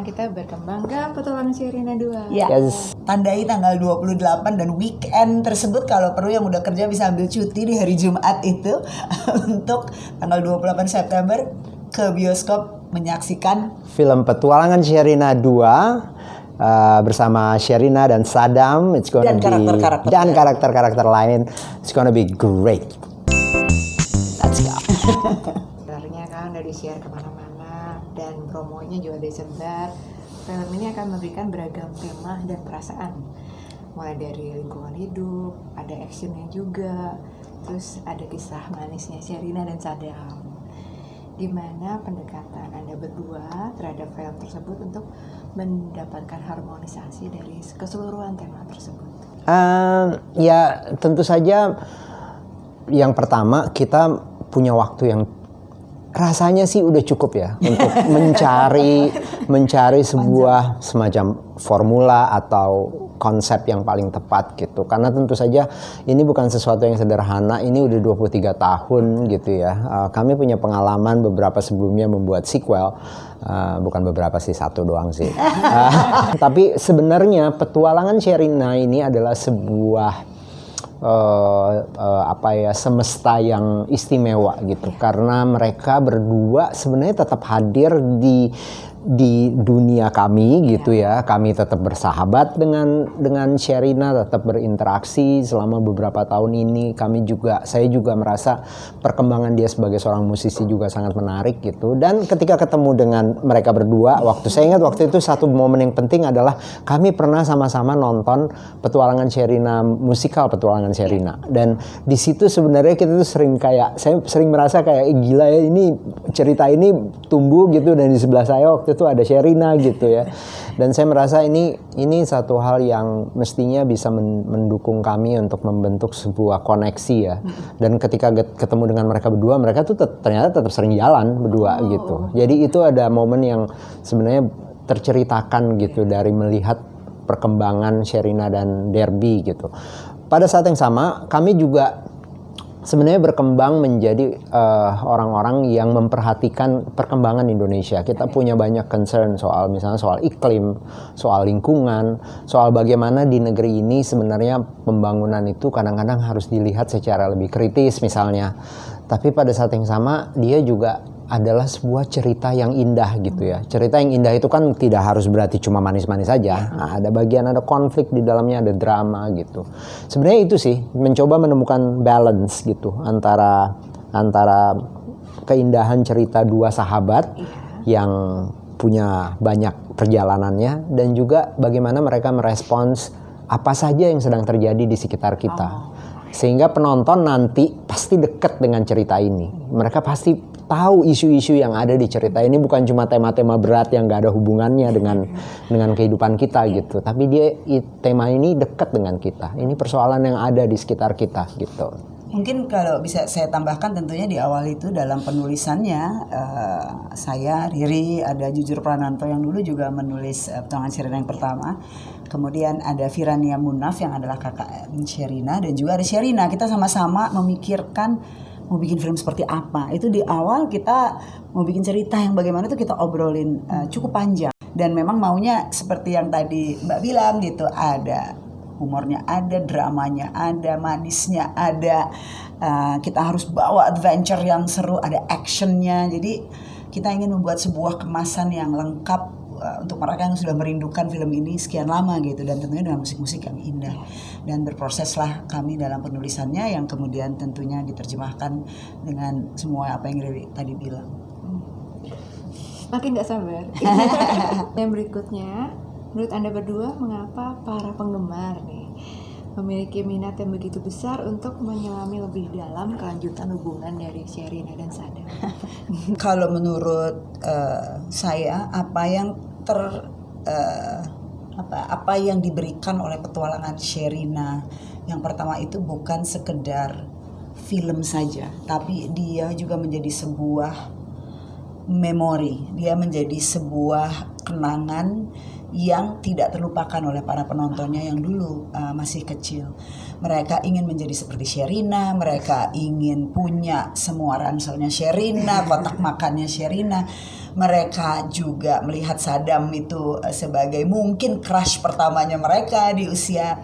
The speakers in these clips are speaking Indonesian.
sekarang kita berkembang ke petualangan Sherina 2. Yes. Tandai tanggal 28 dan weekend tersebut kalau perlu yang udah kerja bisa ambil cuti di hari Jumat itu untuk tanggal 28 September ke bioskop menyaksikan film Petualangan Sherina 2 bersama Sherina dan Saddam. It's gonna dan karakter-karakter lain. It's gonna be great. Let's go. Trailernya kan udah di-share kemana-mana dan promonya juga disebar. Film ini akan memberikan beragam tema dan perasaan, mulai dari lingkungan hidup, ada actionnya juga, terus ada kisah manisnya Sherina dan Saddam. Gimana pendekatan Anda berdua terhadap film tersebut untuk mendapatkan harmonisasi dari keseluruhan tema tersebut? Ya tentu saja yang pertama kita punya waktu yang rasanya sih udah cukup ya untuk mencari sebuah semacam formula atau konsep yang paling tepat gitu. Karena tentu saja ini bukan sesuatu yang sederhana, ini udah 23 tahun gitu ya. Kami punya pengalaman beberapa sebelumnya membuat sequel, bukan beberapa sih, satu doang sih. Tapi sebenarnya Petualangan Sherina ini adalah sebuah semesta yang istimewa gitu, karena mereka berdua sebenarnya tetap hadir di dunia kami gitu ya. Kami tetap bersahabat dengan Sherina, tetap berinteraksi selama beberapa tahun ini. Saya juga merasa perkembangan dia sebagai seorang musisi juga sangat menarik gitu. Dan ketika ketemu dengan mereka berdua, saya ingat waktu itu satu momen yang penting adalah kami pernah sama-sama nonton Petualangan Sherina, musikal Petualangan Sherina. Dan di situ sebenarnya kita tuh saya sering merasa kayak gila ya, ini cerita ini tumbuh gitu, dan di sebelah saya waktu itu ada Sherina gitu ya. Dan saya merasa ini satu hal yang mestinya bisa mendukung kami untuk membentuk sebuah koneksi ya. Dan ketika ketemu dengan mereka berdua, mereka tuh ternyata tetap sering jalan berdua gitu. Jadi itu ada momen yang sebenarnya terceritakan gitu dari melihat perkembangan Sherina dan Derby gitu. Pada saat yang sama kami juga sebenarnya berkembang menjadi orang-orang yang memperhatikan perkembangan Indonesia. Kita punya banyak concern misalnya soal iklim, soal lingkungan, soal bagaimana di negeri ini sebenarnya pembangunan itu kadang-kadang harus dilihat secara lebih kritis misalnya. Tapi pada saat yang sama dia juga adalah sebuah cerita yang indah gitu ya. Cerita yang indah itu kan tidak harus berarti cuma manis-manis saja. Nah, ada konflik di dalamnya, ada drama gitu. Sebenarnya itu sih, mencoba menemukan balance gitu antara keindahan cerita dua sahabat yang punya banyak perjalanannya, dan juga bagaimana mereka merespons apa saja yang sedang terjadi di sekitar kita. Sehingga penonton nanti pasti dekat dengan cerita ini. Mereka pasti tahu isu-isu yang ada di cerita ini bukan cuma tema-tema berat yang gak ada hubungannya dengan kehidupan kita gitu. Tapi tema ini dekat dengan kita. Ini persoalan yang ada di sekitar kita gitu. Mungkin kalau bisa saya tambahkan, tentunya di awal itu dalam penulisannya saya, Riri, ada Jujur Prananto yang dulu juga menulis Petualangan Sherina yang pertama. Kemudian ada Firania Munaf yang adalah kakak Sherina, dan juga ada Sherina. Kita sama-sama memikirkan mau bikin film seperti apa. Itu di awal kita mau bikin cerita yang bagaimana itu kita obrolin cukup panjang. Dan memang maunya seperti yang tadi Mbak bilang gitu, ada humornya, ada dramanya, ada manisnya, ada kita harus bawa adventure yang seru, ada actionnya. Jadi kita ingin membuat sebuah kemasan yang lengkap untuk mereka yang sudah merindukan film ini sekian lama gitu, dan tentunya dengan musik-musik yang indah. Dan berproseslah kami dalam penulisannya yang kemudian tentunya diterjemahkan dengan semua apa yang Riri tadi bilang. Makin gak sabar. Yang berikutnya, menurut Anda berdua, mengapa para penggemar nih memiliki minat yang begitu besar untuk menyelami lebih dalam kelanjutan hubungan dari Sherina dan Saddam? Kalau menurut saya, apa yang diberikan oleh Petualangan Sherina yang pertama itu bukan sekedar film saja, tapi dia juga menjadi sebuah memori, dia menjadi sebuah kenangan yang tidak terlupakan oleh para penontonnya yang dulu masih kecil. Mereka ingin menjadi seperti Sherina, mereka ingin punya semua ranselnya Sherina, kotak makannya Sherina. Mereka juga melihat Saddam itu sebagai mungkin crush pertamanya mereka di usia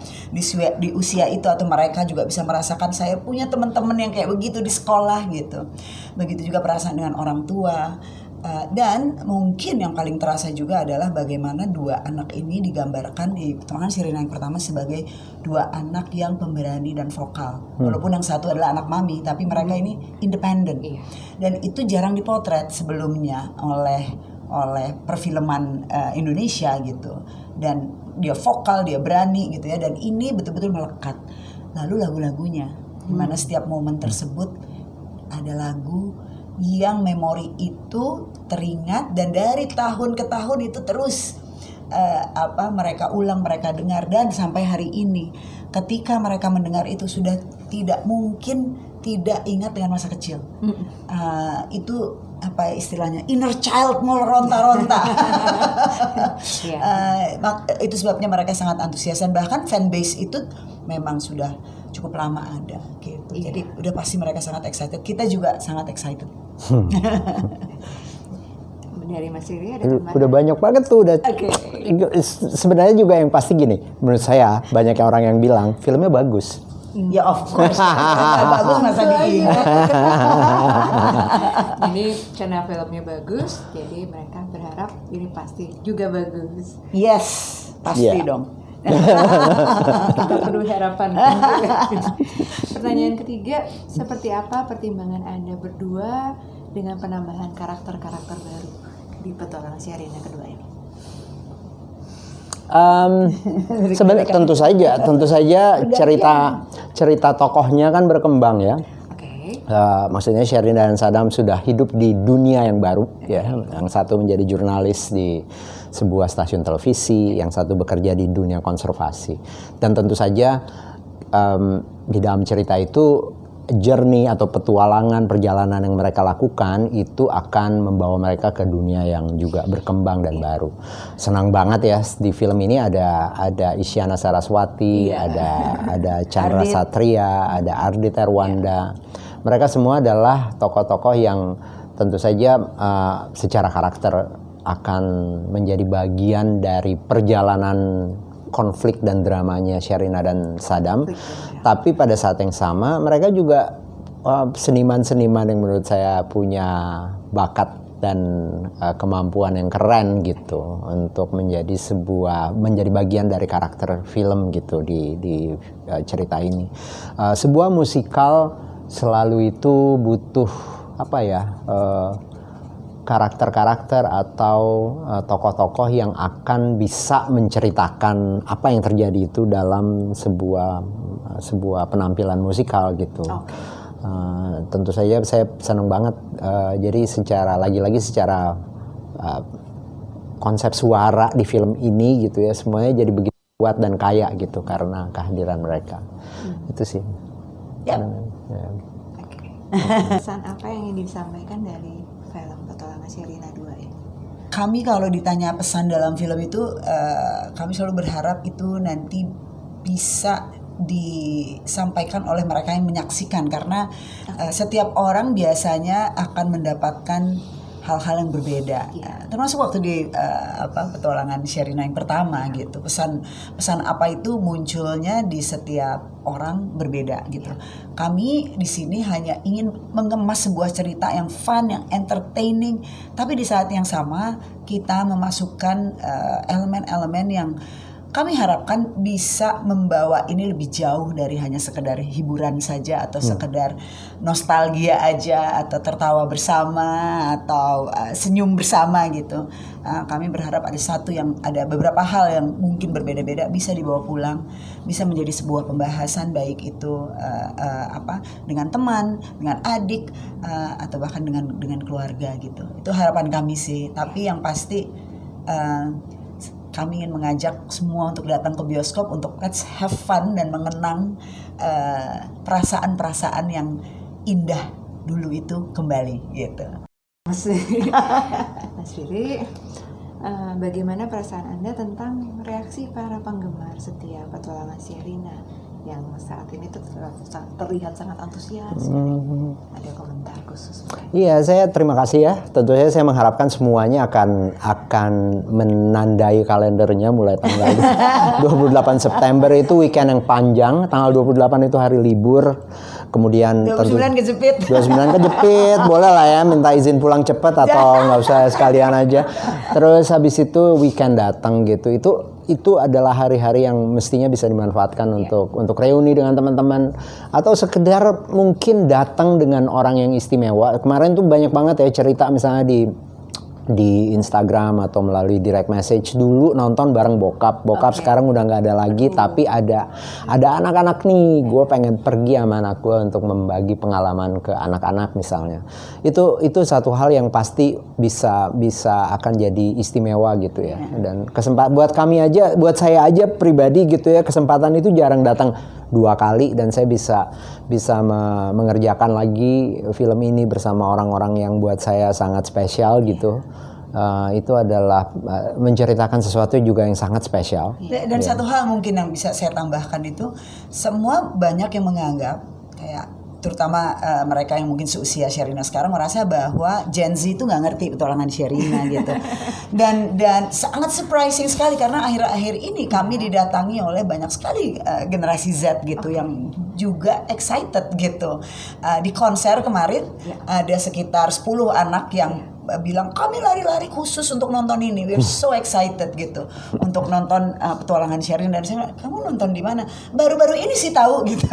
itu, atau mereka juga bisa merasakan saya punya teman-teman yang kayak begitu di sekolah gitu. Begitu juga perasaan dengan orang tua. Dan mungkin yang paling terasa juga adalah bagaimana dua anak ini digambarkan di Petualangan Sherina yang pertama sebagai dua anak yang pemberani dan vokal. Walaupun yang satu adalah anak mami, tapi mereka ini independen. Dan itu jarang dipotret sebelumnya oleh perfilman Indonesia gitu. Dan dia vokal, dia berani gitu ya. Dan ini betul-betul melekat. Lalu lagu-lagunya, dimana setiap momen tersebut ada lagu yang memori itu teringat, dan dari tahun ke tahun itu terus mereka ulang, mereka dengar, dan sampai hari ini ketika mereka mendengar itu sudah tidak mungkin tidak ingat dengan masa kecil. Itu apa istilahnya, inner child mau ronta-ronta. Itu sebabnya mereka sangat antusias, dan bahkan fanbase itu memang sudah cukup lama ada gitu. Jadi udah pasti mereka sangat excited. Kita juga sangat excited. Dari Mas Riri ada tambahan? Udah banyak banget tuh. Sebenarnya juga yang pasti gini, menurut saya banyak orang yang bilang filmnya bagus. Ya of course. Bagus masa diingat. Jadi karena filmnya bagus, jadi mereka berharap ini pasti juga bagus. Yes, pasti dong. Kita perlu harapan. Pertanyaan ketiga, seperti apa pertimbangan Anda berdua dengan penambahan karakter-karakter baru di Petualangan Sherina kedua ini? Sebenarnya tentu saja cerita tokohnya kan berkembang ya. Maksudnya Sherina dan Saddam sudah hidup di dunia yang baru ya. Yang satu menjadi jurnalis di sebuah stasiun televisi, yang satu bekerja di dunia konservasi. Dan tentu saja di dalam cerita itu journey atau petualangan perjalanan yang mereka lakukan itu akan membawa mereka ke dunia yang juga berkembang dan baru. Senang banget ya di film ini ada Isyana Saraswati, ada Chandra Satria, ada Ardit Erwanda. Mereka semua adalah tokoh-tokoh yang tentu saja secara karakter akan menjadi bagian dari perjalanan konflik dan dramanya Sherina dan Saddam. Tapi pada saat yang sama mereka juga seniman-seniman yang menurut saya punya bakat dan kemampuan yang keren gitu untuk menjadi bagian dari karakter film gitu di cerita ini. Sebuah musikal selalu itu butuh karakter-karakter atau tokoh-tokoh yang akan bisa menceritakan apa yang terjadi itu dalam sebuah penampilan musikal gitu. Tentu saja saya senang banget. Jadi secara konsep suara di film ini gitu ya, semuanya jadi begitu kuat dan kaya gitu karena kehadiran mereka. Itu sih. Pesan apa yang ingin disampaikan dari film Petualangan Sherina 2 ini? Kami kalau ditanya pesan dalam film itu, kami selalu berharap itu nanti bisa disampaikan oleh mereka yang menyaksikan, karena setiap orang biasanya akan mendapatkan hal-hal yang berbeda. Termasuk waktu di Petualangan Sherina yang pertama gitu. Pesan apa itu munculnya di setiap orang berbeda gitu. Kami di sini hanya ingin mengemas sebuah cerita yang fun, yang entertaining, tapi di saat yang sama kita memasukkan elemen-elemen yang kami harapkan bisa membawa ini lebih jauh dari hanya sekedar hiburan saja atau sekedar nostalgia aja atau tertawa bersama atau senyum bersama gitu. Kami berharap ada beberapa hal yang mungkin berbeda-beda bisa dibawa pulang, bisa menjadi sebuah pembahasan, baik itu dengan teman, dengan adik, atau bahkan dengan keluarga gitu. Itu harapan kami sih. Tapi yang pasti kami ingin mengajak semua untuk datang ke bioskop untuk let's have fun dan mengenang perasaan-perasaan yang indah dulu itu kembali gitu. Mas Riri, bagaimana perasaan Anda tentang reaksi para penggemar setia Petualangan Sherina yang saat ini tuh terlihat sangat antusias. Ada komentar khusus? Iya, saya terima kasih ya. Tentu saja saya mengharapkan semuanya akan menandai kalendernya mulai tanggal 28 September itu weekend yang panjang, tanggal 28 itu hari libur. Kemudian 29 kejepit. 29 kejepit, boleh lah ya minta izin pulang cepat atau nggak usah sekalian aja. Terus habis itu weekend datang gitu. Itu adalah hari-hari yang mestinya bisa dimanfaatkan untuk reuni dengan teman-teman atau sekedar mungkin datang dengan orang yang istimewa. Kemarin tuh banyak banget ya cerita misalnya di Instagram atau melalui direct message, dulu nonton bareng bokap sekarang udah nggak ada lagi, tapi ada anak-anak nih, gue pengen pergi sama anak gue untuk membagi pengalaman ke anak-anak misalnya. Itu satu hal yang pasti bisa akan jadi istimewa gitu ya. Dan kesempatan buat saya aja pribadi gitu ya, kesempatan itu jarang datang 2 kali dan saya bisa mengerjakan lagi film ini bersama orang-orang yang buat saya sangat spesial gitu. Itu adalah menceritakan sesuatu juga yang sangat spesial. Dan satu hal mungkin yang bisa saya tambahkan itu, semua banyak yang menganggap kayak terutama mereka yang mungkin seusia Sherina sekarang merasa bahwa Gen Z itu nggak ngerti petualangan Sherina gitu. Dan sangat surprising sekali karena akhir-akhir ini kami didatangi oleh banyak sekali generasi Z gitu yang juga excited gitu. Di konser kemarin ada sekitar 10 anak yang bilang kami lari-lari khusus untuk nonton ini, we're so excited gitu untuk nonton petualangan Sherina. Dan saya bilang, kamu nonton di mana? Baru-baru ini sih tahu gitu.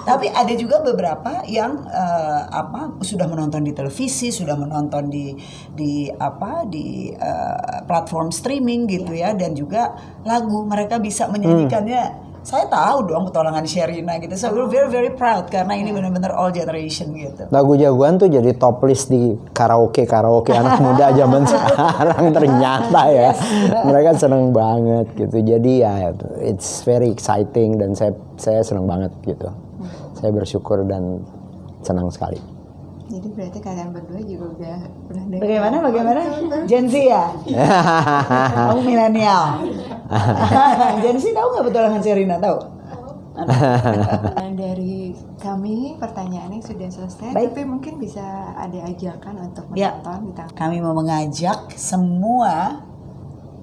Tapi ada juga beberapa yang sudah menonton di televisi, sudah menonton di platform streaming gitu ya, dan juga lagu mereka bisa menyanyikannya. Saya tahu dong petualangan Sherina gitu. So we're very very proud karena ini benar-benar all generation gitu. Lagu jagoan tuh jadi top list di karaoke anak muda zaman sekarang ternyata ya. Mereka seneng banget gitu. Jadi ya it's very exciting dan saya seneng banget gitu. Saya bersyukur dan senang sekali. Jadi berarti kalian berdua juga udah Bagaimana? Gen Z ya? Kamu milenial. Gen Z tahu nggak petualangan Sherina? Tahu? Dari kami pertanyaannya sudah selesai. Baik. Tapi mungkin bisa ada ajakan untuk menonton. Kami mau mengajak semua,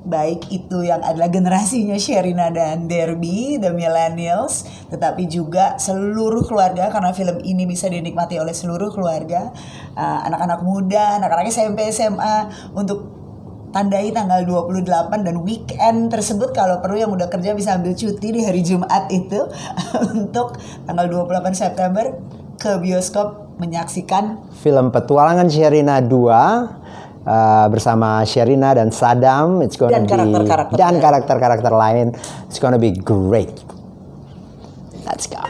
baik itu yang adalah generasinya Sherina dan Derby, the millennials, tetapi juga seluruh keluarga karena film ini bisa dinikmati oleh seluruh keluarga, anak-anak muda, anak-anak SMP, SMA, untuk tandai tanggal 28 dan weekend tersebut kalau perlu yang udah kerja bisa ambil cuti di hari Jumat itu untuk tanggal 28 September ke bioskop menyaksikan film Petualangan Sherina 2 bersama Sherina dan Saddam. It's gonna dan karakter-karakter dan karakter-karakter lain. It's gonna be great. Let's go.